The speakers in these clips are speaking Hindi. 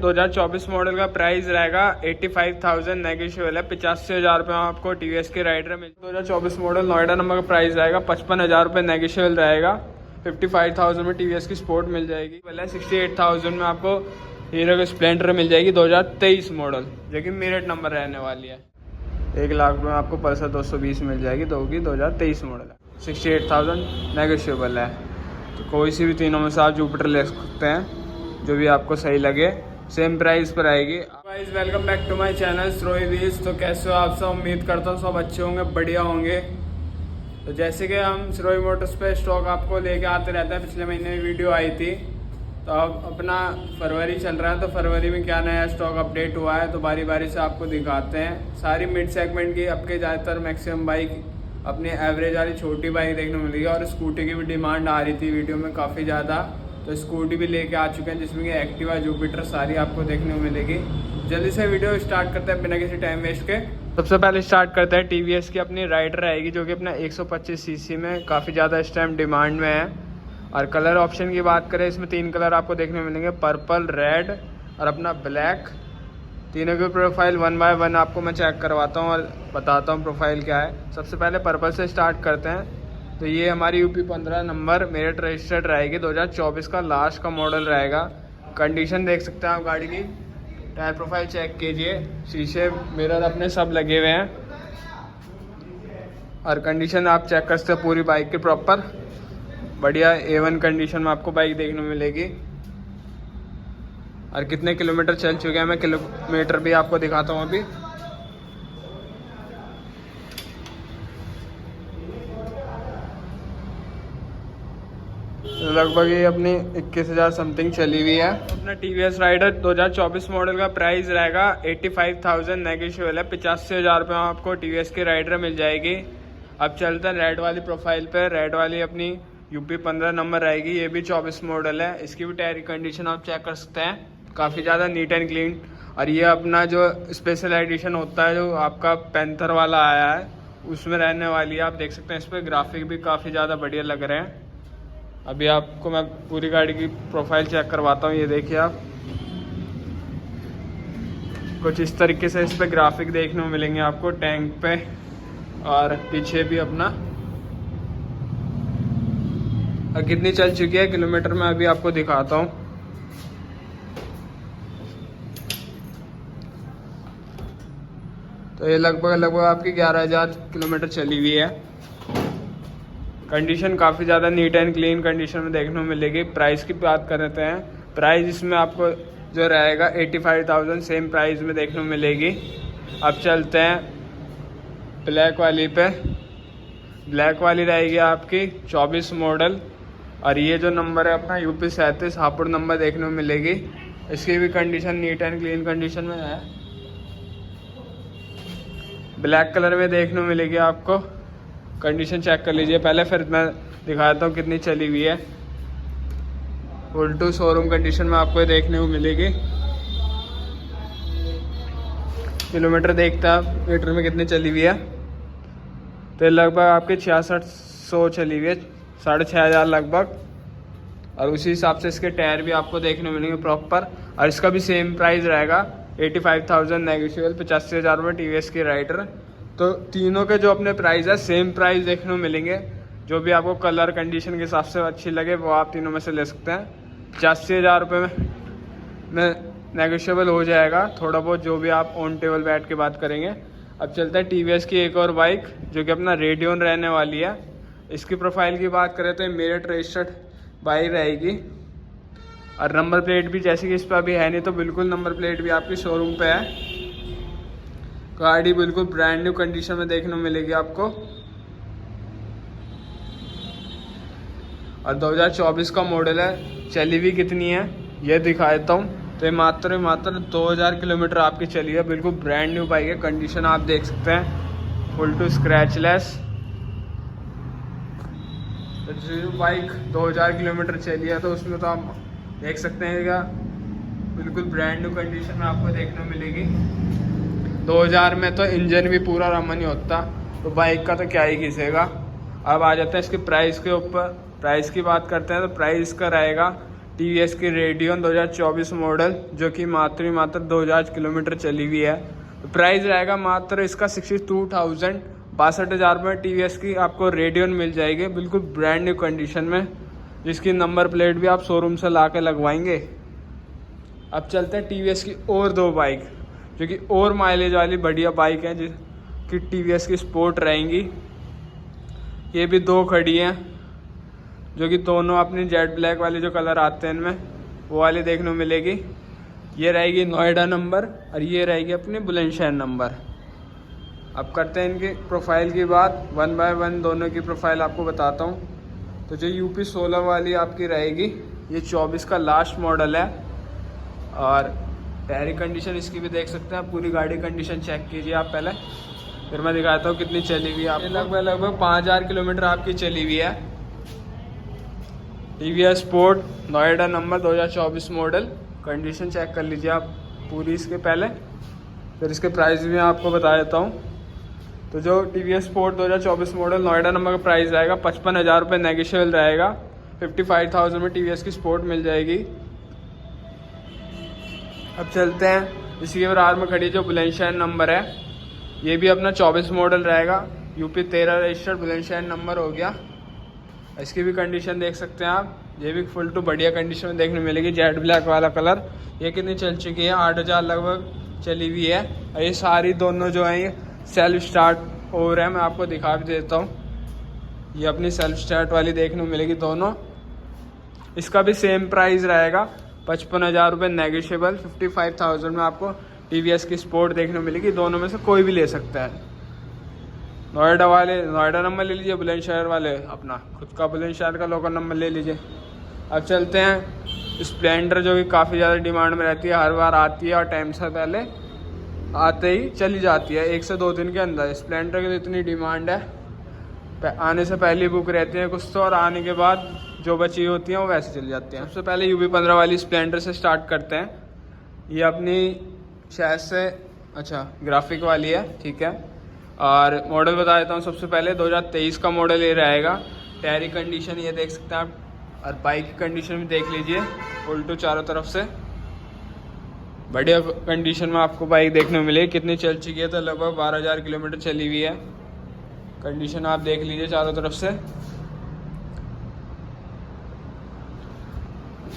2024 मॉडल का प्राइस रहेगा 85,000 नेगोशिएबल है। 85,000 रुपये में आपको टीवीएस के राइडर मिल। 2024 मॉडल नोएडा नंबर का प्राइस रहेगा 55,000 रुपये नेगोशिएबल रहेगा। 55,000 में टीवीएस की स्पोर्ट मिल जाएगी। पहले 68,000 में आपको हीरो की स्प्लेंडर मिल जाएगी 2023 मॉडल, जो कि मेरिट नंबर रहने वाली है। 1 लाख रुपये में आपको पल्सर 220 मिल जाएगी, 2023 मॉडल है। 68,000 नेगोशिएबल है। तो कोई सी भी तीनों में से आप जुपिटर ले सकते हैं, जो भी आपको सही लगे। सेम प्राइस पर आएगी। Guys welcome back to my channel Shroi wheels. तो कैसे हो आप सब? उम्मीद करता हूँ सब अच्छे होंगे, बढ़िया होंगे। तो जैसे कि हम श्रोई मोटर्स पे स्टॉक आपको लेके आते रहते हैं, पिछले महीने में वीडियो आई थी। तो अब अपना फरवरी चल रहा है, तो फरवरी में क्या नया स्टॉक अपडेट हुआ है तो बारी बारी से आपको दिखाते हैं। सारी मिड सेगमेंट की आपके ज़्यादातर मैक्सिमम बाइक अपनी एवरेज वाली छोटी बाइक देखने को मिलेगी। और स्कूटी की भी डिमांड आ रही थी वीडियो में काफ़ी ज़्यादा, तो स्कूटी भी लेके आ चुके हैं, जिसमें कि एक्टिवा, जुपिटर सारी आपको देखने को मिलेगी। जल्दी से वीडियो स्टार्ट करते हैं बिना किसी टाइम वेस्ट के। सबसे पहले स्टार्ट करते हैं टीवीएस की अपनी राइडर आएगी, जो कि अपना 125 सीसी में काफ़ी ज़्यादा इस टाइम डिमांड में है। और कलर ऑप्शन की बात करें, इसमें 3 कलर आपको देखने को मिलेंगे, पर्पल, रेड और अपना ब्लैक। तीनों की प्रोफाइल 1 बाय 1 आपको मैं चेक करवाता हूँ और बताता हूँ प्रोफाइल क्या है। सबसे पहले पर्पल से स्टार्ट करते हैं। तो ये हमारी यूपी 15 नंबर मेरिट रजिस्टर्ड रहेगी, 2024 का लास्ट का मॉडल रहेगा। कंडीशन देख सकते हैं आप गाड़ी की। टायर प्रोफाइल चेक कीजिए, शीशे मिरर अपने सब लगे हुए हैं। और कंडीशन आप चेक कर सकते हैं पूरी बाइक की प्रॉपर बढ़िया A1 कंडीशन में आपको बाइक देखने को मिलेगी। और कितने किलोमीटर चल चुके हैं मैं किलोमीटर भी आपको दिखाता हूँ अभी। लगभग ये अपनी 21,000 समथिंग चली हुई है। अपना टीवीएस राइडर 2024 मॉडल का प्राइस रहेगा 85,000 नेगोशिएबल है। 85,000 रुपये में आपको टीवीएस की राइडर मिल जाएगी। अब चलते हैं रेड वाली प्रोफाइल पे। रेड वाली अपनी यूपी 15 नंबर रहेगी, ये भी 24 मॉडल है। इसकी भी टायर की कंडीशन आप चेक कर सकते हैं, काफ़ी ज़्यादा नीट एंड क्लीन। और ये अपना जो स्पेशल एडिशन होता है, जो आपका पैंथर वाला आया है, उसमें रहने वाली है। आप देख सकते हैं इस पर ग्राफिक भी काफ़ी ज़्यादा बढ़िया लग रहे हैं। अभी आपको मैं पूरी गाड़ी की प्रोफाइल चेक करवाता हूँ। ये देखिए आप, कुछ इस तरीके से इस पे ग्राफिक देखने को मिलेंगे आपको टैंक पे, और पीछे भी अपना। और कितनी चल चुकी है किलोमीटर में अभी आपको दिखाता हूँ। तो ये लगभग आपकी 11,000 किलोमीटर चली हुई है। कंडीशन काफ़ी ज़्यादा नीट एंड क्लीन कंडीशन में देखने को मिलेगी। प्राइस की बात कर रहे हैं, प्राइस इसमें आपको जो रहेगा 85,000 सेम प्राइस में देखने को मिलेगी। अब चलते हैं ब्लैक वाली पे। ब्लैक वाली रहेगी आपकी 24 मॉडल, और ये जो नंबर है अपना यूपी 37 हापुड़ नंबर देखने को मिलेगी। इसकी भी condition neat and clean condition में है। ब्लैक कलर में देखने को मिलेगी आपको। कंडीशन चेक कर लीजिए पहले, फिर मैं दिखाता हूँ कितनी चली हुई है। फुल टू शोरूम कंडीशन में आपको देखने को मिलेगी। किलोमीटर देखता है मीटर में कितनी चली हुई है, तो लगभग आपके 6600 चली हुई है, 6,500 लगभग। और उसी हिसाब से इसके टायर भी आपको देखने को मिलेंगे प्रॉपर। और इसका भी सेम प्राइस रहेगा 85,000 नेगोशिएबल। 85,000 रुपये टीवीएस की राइडर। तो तीनों के जो अपने प्राइस है सेम प्राइस देखने को मिलेंगे। जो भी आपको कलर कंडीशन के हिसाब से अच्छी लगे वो आप तीनों में से ले सकते हैं। 85,000 रुपये में नेगोशिएबल हो जाएगा थोड़ा बहुत, जो भी आप ऑन टेबल बैठ के बात करेंगे। अब चलता है टीवीएस की एक और बाइक, जो कि अपना रेडियन रहने वाली है। इसकी प्रोफाइल की बात करें तो मेरिट रजिस्टर्ड बाइक रहेगी। और नंबर प्लेट भी जैसे कि इस पर अभी है नहीं, तो बिल्कुल नंबर प्लेट भी आपकी शोरूम पे है। गाड़ी बिल्कुल ब्रांड न्यू कंडीशन में देखने को मिलेगी आपको। और 2024 का मॉडल है। चली हुई कितनी है ये दिखा देता हूँ। तो ये मात्र 2,000 किलोमीटर आपकी चली है। बिल्कुल ब्रांड न्यू बाइक है। कंडीशन आप देख सकते हैं फुल टू स्क्रैचलेस। तो जो बाइक 2,000 किलोमीटर चली है, तो उसमें तो आप देख सकते हैं क्या बिल्कुल ब्रांड न्यू कंडीशन में आपको देखने को मिलेगी। 2000 में तो इंजन भी पूरा रमन ही होता, तो बाइक का तो क्या ही घिसेगा। अब आ जाते हैं इसके प्राइस के ऊपर। प्राइस की बात करते हैं तो प्राइस का रहेगा TVS की रेडियन 2024 मॉडल, जो कि मात्र 2000 किलोमीटर चली हुई है। तो प्राइस रहेगा मात्र इसका 62,000, 62,000 रुपये TVS की आपको रेडियन मिल जाएगी, बिल्कुल ब्रांड न्यू कंडीशन में, जिसकी नंबर प्लेट भी आप शोरूम से ला के लगवाएंगे। अब चलते हैं TVS की और दो बाइक, जो कि और माइलेज वाली बढ़िया बाइक है, जिसकी TVS की स्पोर्ट रहेंगी। ये भी दो खड़ी हैं, जो कि दोनों अपनी जेट ब्लैक वाले जो कलर आते हैं इनमें, वो वाली देखने को मिलेगी। ये रहेगी नोएडा नंबर और ये रहेगी अपनी बुलंदशहर नंबर। अब करते हैं इनकी प्रोफाइल की बात, 1 बाय 1 दोनों की प्रोफाइल आपको बताता हूँ। तो जो UP 16 वाली आपकी रहेगी, ये 24 का लास्ट मॉडल है। और टायर कंडीशन इसकी भी देख सकते हैं आप, पूरी गाड़ी कंडीशन चेक कीजिए आप पहले, फिर मैं दिखाता हूँ कितनी चली हुई है। आप लगभग 5000 किलोमीटर आपकी चली हुई है। TVS sport Noida number 2024 model, condition check कर लीजिए आप पूरी इसके पहले, फिर इसके प्राइस भी मैं आपको बता देता हूँ। तो जो TVS sport 2024 model Noida number का प्राइस रहेगा 55,000 रुपये नेगोशिएबल रहेगा। 55,000 में TVS की स्पोर्ट मिल जाएगी। अब चलते हैं इसी के बराबर में खड़ी जो बुलंदशहर नंबर है, ये भी अपना 24 मॉडल रहेगा, UP 13 रजिस्टर्ड बुलंदशहर नंबर हो गया। इसकी भी कंडीशन देख सकते हैं आप, ये भी फुल टू बढ़िया कंडीशन में देखने मिलेगी। जेट ब्लैक वाला कलर, ये कितनी चल चुकी है, 8,000 लगभग चली हुई है। और ये सारी दोनों जो हैं ये सेल्फ स्टार्ट हो रहे हैं, मैं आपको दिखा भी देता हूँ। ये अपनी सेल्फ स्टार्ट वाली देखने को मिलेगी दोनों। इसका भी सेम प्राइस रहेगा 55,000 रुपये नेगोशिएबल। 55,000 में आपको TVS की स्पोर्ट देखने को मिलेगी। दोनों में से कोई भी ले सकता है। नोएडा वाले नोएडा नंबर ले लीजिए, बुलंदशहर वाले अपना खुद का बुलंदशहर का लोकल नंबर ले लीजिए। अब चलते हैं स्प्लेंडर, जो कि काफ़ी ज़्यादा डिमांड में रहती है, हर बार आती है और टाइम से पहले आते ही चली जाती है, 1 से 2 दिन के अंदर। स्प्लेंडर की तो इतनी डिमांड है, आने से पहले बुक रहती है कुछ तो, और आने के बाद जो बची होती हैं वो वैसे चली जाती हैं। सबसे पहले UP 15 वाली स्प्लेंडर से स्टार्ट करते हैं। ये अपनी शायद से ग्राफिक वाली है, ठीक है। और मॉडल बता देता हूँ सबसे पहले, 2023 का मॉडल ये रहेगा। टायर की कंडीशन ये देख सकते हैं आप, और बाइक की कंडीशन भी देख लीजिए, फुल टू चारों तरफ से बढ़िया कंडीशन में आपको बाइक देखने को मिलेगी। कितनी चल चुकी है, तो लगभग 12,000 किलोमीटर चली हुई है। कंडीशन आप देख लीजिए चारों तरफ से।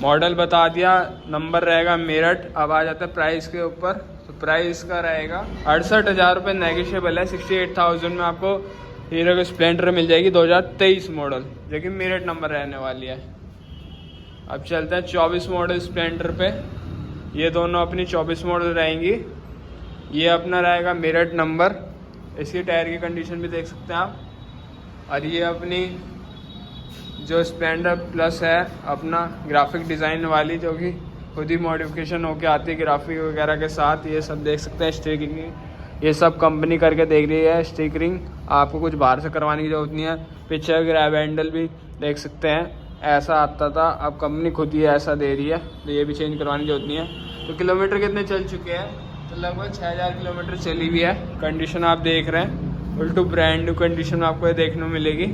मॉडल बता दिया, नंबर रहेगा मेरठ। अब आ जाता है प्राइस के ऊपर। तो प्राइस का रहेगा 68,000 रुपये नेगोशिएबल है। 68,000 में आपको हीरो की स्प्लेंडर मिल जाएगी 2023 मॉडल, जो कि मेरठ नंबर रहने वाली है। अब चलते हैं 24 मॉडल स्प्लेंडर पे। ये दोनों अपनी 24 मॉडल रहेंगी। ये अपना रहेगा मेरठ नंबर। इसकी टायर की कंडीशन भी देख सकते हैं आप। और ये अपनी जो स्प्लेंडर प्लस है अपना ग्राफिक डिज़ाइन वाली, जो कि खुद ही मॉडिफिकेशन होके आती है ग्राफिक वगैरह के साथ। ये सब देख सकते हैं, स्टिकरिंग ये सब कंपनी करके देख रही है। स्टिकरिंग आपको कुछ बाहर से करवाने की जरूरत नहीं है। पीछे ग्रैब हैंडल भी देख सकते हैं, ऐसा आता था, अब कंपनी खुद ही ऐसा दे रही है, तो ये भी चेंज करवाने की जरूरत नहीं है। तो किलोमीटर कितने चल चुके हैं, तो लगभग 6,000 किलोमीटर चली हुई है। कंडीशन आप देख रहे हैं, full to brand new condition में आपको ये देखने को मिलेगी।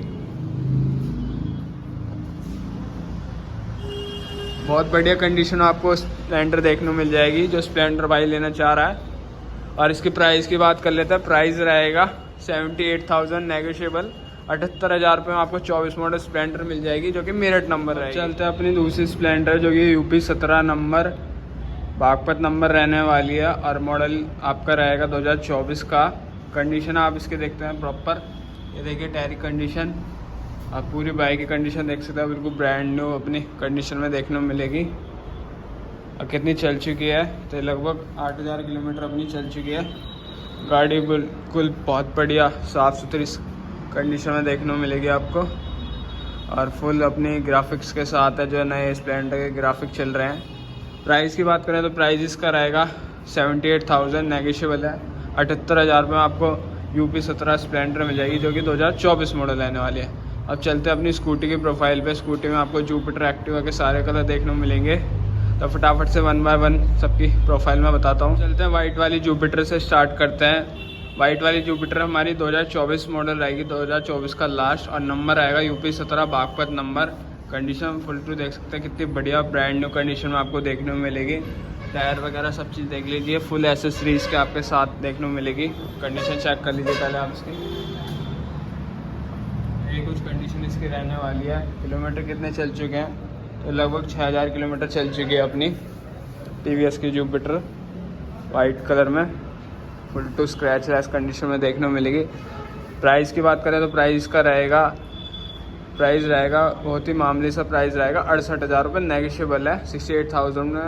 बहुत बढ़िया कंडीशन आपको स्प्लेंडर देखने को मिल जाएगी, जो स्प्लेंडर भाई लेना चाह रहा है। और इसकी प्राइस की बात कर लेते हैं। प्राइस रहेगा 78,000 नेगोशिएबल। 78,000 रुपये में आपको 24 मॉडल स्प्लेंडर मिल जाएगी, जो कि मेरठ नंबर रहेगी। चलते हैं अपनी दूसरी स्प्लेंडर, जो कि UP 17 नंबर बागपत नंबर रहने वाली है। और मॉडल आपका रहेगा 2024 का। कंडीशन आप इसके देखते हैं प्रॉपर, ये देखिए टायर की कंडीशन, आप पूरी बाइक की कंडीशन देख सकते हैं, बिल्कुल ब्रांड न्यू अपनी कंडीशन में देखने को मिलेगी। और कितनी चल चुकी है, तो लगभग 8,000 किलोमीटर अपनी चल चुकी है। गाड़ी बिल्कुल बहुत बढ़िया साफ़ सुथरी कंडीशन में देखने को मिलेगी आपको। और फुल अपनी ग्राफिक्स के साथ है, जो नए स्प्लेंडर के ग्राफिक चल रहे हैं। प्राइस की बात करें तो प्राइस इसका रहेगा 78,000 नेगोशिएबल है। 78,000 रुपये में आपको UP 17 स्प्लेंडर मिल जाएगी, जो कि 2024 मॉडल रहने वाली है। अब चलते हैं अपनी स्कूटी की प्रोफाइल पे। स्कूटी में आपको जुपिटर एक्टिवा के सारे कलर देखने को मिलेंगे, तो फटाफट से 1 बाय 1 सबकी प्रोफाइल में बताता हूँ। चलते हैं वाइट वाली जुपिटर से स्टार्ट करते हैं। वाइट वाली जुपिटर हमारी 2024 मॉडल रहेगी, 2024 का लास्ट, और नंबर आएगा UP 17 Baghpat number. Condition full to देख सकते हैं कितनी बढ़िया ब्रांड न्यू कंडीशन में आपको देखने को मिलेगी। टायर वगैरह सब चीज़ देख लीजिए, फुल एसेसरीज के आपके साथ देखने को मिलेगी। कंडीशन चेक कर लीजिए पहले आप इसकी। ये कुछ कंडीशन इसकी रहने वाली है। किलोमीटर कितने चल चुके हैं, तो लगभग 6000 किलोमीटर चल चुकी है अपनी TVS की जुपिटर वाइट कलर में, full to scratchless condition में देखने को मिलेगी। प्राइस की बात करें तो प्राइस रहेगा बहुत ही मामूली सा प्राइस रहेगा, 68,000 रुपये नेगोशिएबल है। 68,000 में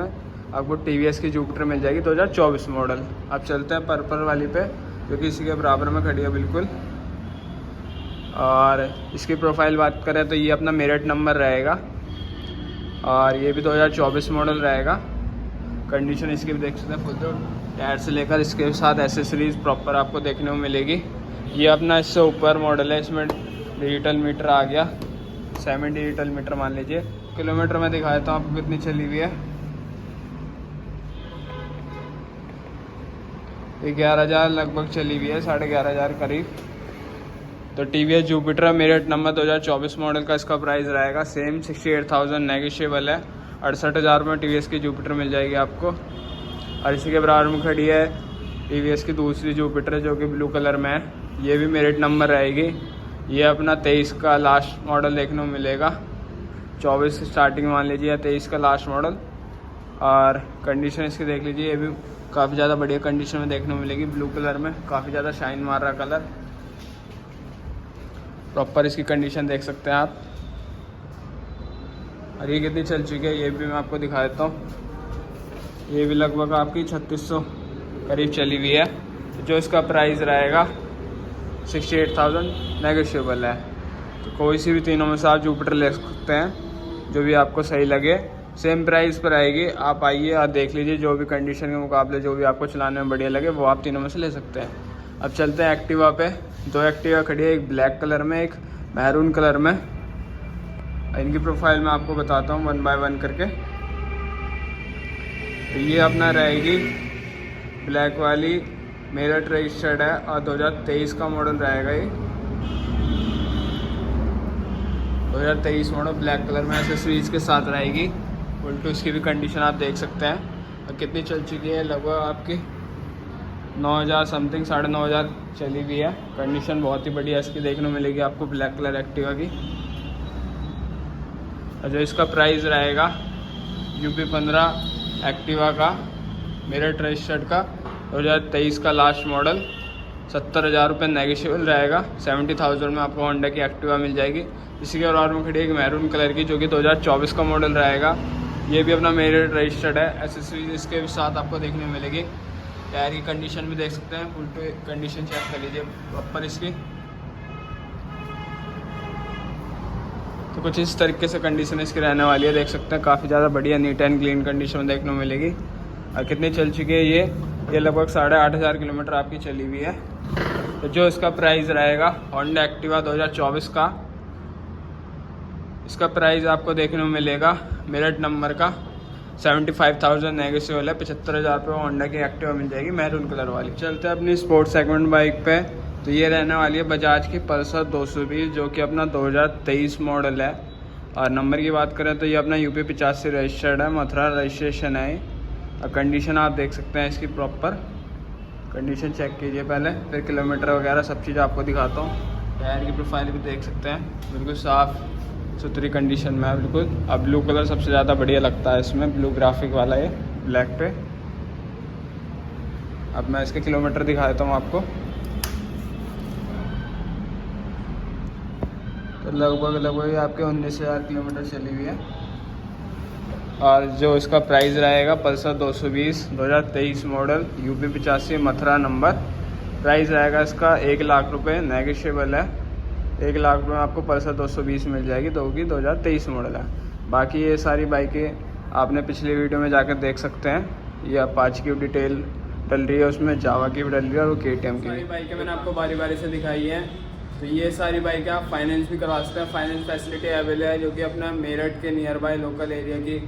आपको TVS की जुपिटर मिल जाएगी 2024 मॉडल। अब चलते हैं पर्पल वाली पे, जो कि इसी के बराबर में खड़ी है बिल्कुल। और इसकी प्रोफाइल बात करें तो ये अपना मेरिट नंबर रहेगा और ये भी 2024 मॉडल रहेगा। कंडीशन इसकी भी देख सकते हैं, फुल टायर से लेकर इसके साथ एसेसरीज प्रॉपर आपको देखने को मिलेगी। ये अपना इससे ऊपर मॉडल है, इसमें डिजिटल मीटर आ गया, सेमी डिजिटल मीटर मान लीजिए। किलोमीटर में दिखा देता हूँ आपको कितनी चली हुई है। 11,000 लगभग चली हुई है, 11,500 करीब। तो TVS Jupiter merit number 2024 model का इसका प्राइस रहेगा सेम 68,000 नेगोशिएबल है। 68,000 में TVS की जुपिटर मिल जाएगी आपको। और इसी के बराबर में खड़ी है TVS की दूसरी जुपिटर जो कि ब्लू कलर में है, ये भी मेरिट नंबर रहेगी। ये अपना 23 का लास्ट मॉडल देखने को मिलेगा, 24 स्टार्टिंग मान लीजिए या 23 का लास्ट मॉडल। और कंडीशन इसकी देख लीजिए, ये भी काफ़ी ज़्यादा बढ़िया कंडीशन में देखने को मिलेगी, ब्लू कलर में काफ़ी ज़्यादा शाइन मार रहा कलर। प्रॉपर इसकी कंडीशन देख सकते हैं आप। और ये कितनी चल चुकी है ये भी मैं आपको दिखा देता हूँ। ये भी लगभग आपकी 3600 करीब चली हुई है। जो इसका प्राइस रहेगा 68,000 नेगोशिएबल है। तो कोई सी भी तीनों में से आप जुपिटर ले सकते हैं, जो भी आपको सही लगे। सेम प्राइस पर आएगी, आप आइए और देख लीजिए, जो भी कंडीशन के मुकाबले जो भी आपको चलाने में बढ़िया लगे वो आप तीनों में से ले सकते हैं। अब चलते हैं एक्टिवा पे। 2 एक्टिवा खड़ी है, एक ब्लैक कलर में, एक मैरून कलर में। इनकी प्रोफाइल मैं आपको बताता हूँ 1 बाय 1 करके। तो ये अपना रहेगी ब्लैक वाली, मेरिट रजिस्टर्ड है और 2023 का मॉडल रहेगा। ये 2023 मॉडल ब्लैक कलर में एसेसरीज के साथ रहेगी। फुल टू इसकी भी कंडीशन आप देख सकते हैं। और कितनी चल चुकी है, लगभग आपकी 9,000 समथिंग, 9,500 चली हुई है। कंडीशन बहुत ही बढ़िया इसकी देखने को मिलेगी आपको ब्लैक कलर एक्टिवा की। और जो इसका प्राइस रहेगा UP15 एक्टिवा का मेरिट रजिस्टर्ड का 2023 का लास्ट मॉडल, 70,000 रुपये नेगोशिएबल रहेगा। 70,000 में आपको होंडा की एक्टिवा मिल जाएगी। इसी के बराबर में खड़ी है एक मैरून कलर की, जो कि 2024 का मॉडल रहेगा। ये भी अपना मेरिट रजिस्टर्ड है। एसेसरीज इसके भी साथ आपको देखने को मिलेगी। टायर की कंडीशन भी देख सकते हैं, फुल टू कंडीशन चेक कर लीजिए प्रॉपर इसकी। तो कुछ इस तरीके से कंडीशन इसकी रहने वाली है, देख सकते हैं काफ़ी ज़्यादा बढ़िया नीट एंड क्लीन कंडीशन में देखने को मिलेगी। और कितनी चल चुकी है ये लगभग 8,500 किलोमीटर आपकी चली हुई है। तो जो इसका प्राइस रहेगा होंडा एक्टिवा 2024 का, इसका प्राइस आपको देखने को मिलेगा मेरिट नंबर का 75,000 नेगोशिएबल है। 75,000 रुपये होंडा की एक्टिवा मिल जाएगी मैरून कलर वाली। चलते हैं अपनी स्पोर्ट्स सेगमेंट बाइक पे। तो ये रहने वाली है बजाज की पल्सर 220, जो कि अपना 2023 मॉडल है। और नंबर की बात करें तो ये अपना UP85 रजिस्टर्ड है, मथुरा रजिस्ट्रेशन है। और कंडीशन आप देख सकते हैं इसकी प्रॉपर कंडीशन चेक कीजिए पहले, फिर किलोमीटर वगैरह सब चीज़ आपको दिखाता हूँ। टायर की प्रोफाइल भी देख सकते हैं, बिल्कुल साफ़ सुथरी कंडीशन में है बिल्कुल। अब ब्लू कलर सबसे ज़्यादा बढ़िया लगता है इसमें, ब्लू ग्राफिक वाला ये ब्लैक पे। अब मैं इसके किलोमीटर दिखा देता हूँ आपको। तो लगभग आपके 19,000 किलोमीटर चली हुई है। और जो इसका प्राइस रहेगा Pulsar 220 2023 model UP85 Mathura number, price रहेगा इसका 1,00,000 रुपये नेगोशिएबल है। 1,00,000 रुपये में आपको पल्सर 220 मिल जाएगी, जो कि 2023 मॉडल है। बाकी ये सारी बाइकें आपने पिछली वीडियो में जाकर देख सकते हैं। ये अपाचे की डिटेल डल रही है, उसमें जावा की भी डल रही है और KTM की। सारी बाइकें मैंने आपको बारी बारी से दिखाई हैं। तो ये सारी बाइकें आप फाइनेंस भी करवा सकते हैं। फाइनेंस फैसिलिटी अवेलेबल है, जो कि अपना मेरठ के नियर बाय लोकल एरिया की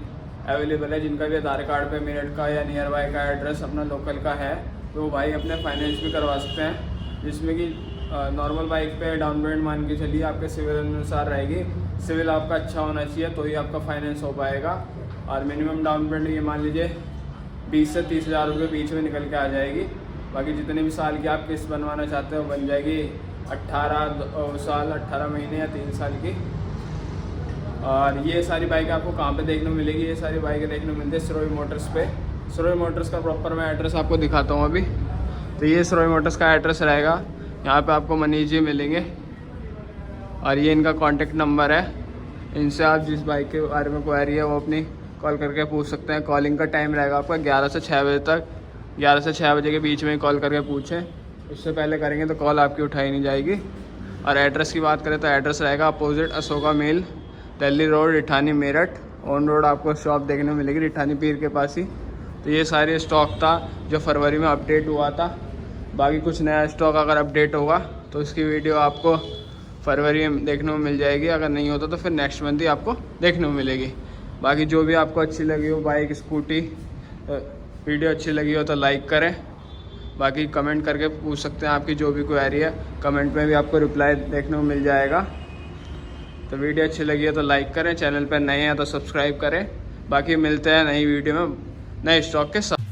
अवेलेबल है। जिनका भी आधार कार्ड पे मेरठ का या नियर बाय का एड्रेस अपना लोकल का है, तो भाई अपने फाइनेंस भी करवा सकते हैं। जिसमें कि नॉर्मल बाइक पे डाउन पेमेंट मान के चलिए आपके सिविल अनुसार रहेगी सिविल आपका अच्छा होना चाहिए तो ही आपका फाइनेंस हो पाएगा। और मिनिमम डाउन पेमेंट ये मान लीजिए 20 से 30 हज़ार रुपये बीच में निकल के आ जाएगी। बाकी जितने भी साल की आप किस्त बनवाना चाहते हो बन जाएगी 18 साल, 18 महीने या 3 साल की। और ये सारी बाइक आपको कहाँ पे देखने को मिलेगी? ये सारी बाइकें देखने को मिलती है सिरोही मोटर्स पे। सिरोही मोटर्स का प्रॉपर मैं एड्रेस आपको दिखाता हूँ अभी। तो ये सिरोही मोटर्स का एड्रेस रहेगा, यहाँ पे आपको मनीष जी मिलेंगे और ये इनका कॉन्टेक्ट नंबर है। इनसे आप जिस बाइक के बारे में क्वेरी है वो अपनी कॉल करके पूछ सकते हैं। कॉलिंग का टाइम रहेगा आपका 11 से 6 बजे तक, 11 से 6 बजे के बीच में कॉल करके पूछें। उससे पहले करेंगे तो कॉल आपकी उठाई नहीं जाएगी। और एड्रेस की बात करें तो एड्रेस रहेगा opposite Ashoka mill, Delhi road, Rithani Meerut. On road आपको शॉप देखने को मिलेगी रिठानी पीर के पास ही। तो ये सारे स्टॉक था जो फरवरी में अपडेट हुआ था। बाकी कुछ नया स्टॉक अगर अपडेट होगा तो उसकी वीडियो आपको फरवरी में देखने को मिल जाएगी। अगर नहीं होता तो फिर नेक्स्ट मंथ ही आपको देखने को मिलेगी। बाकी जो भी आपको अच्छी लगी हो बाइक, स्कूटी, वीडियो अच्छी लगी हो तो लाइक करें। बाकी कमेंट करके पूछ सकते हैं, आपकी जो भी क्वेरी है कमेंट में भी आपको रिप्लाई देखने को मिल जाएगा। तो वीडियो अच्छी लगी है तो लाइक करें, चैनल पर नए हैं तो सब्सक्राइब करें। बाकी मिलते हैं नई वीडियो में नए स्टॉक के साथ।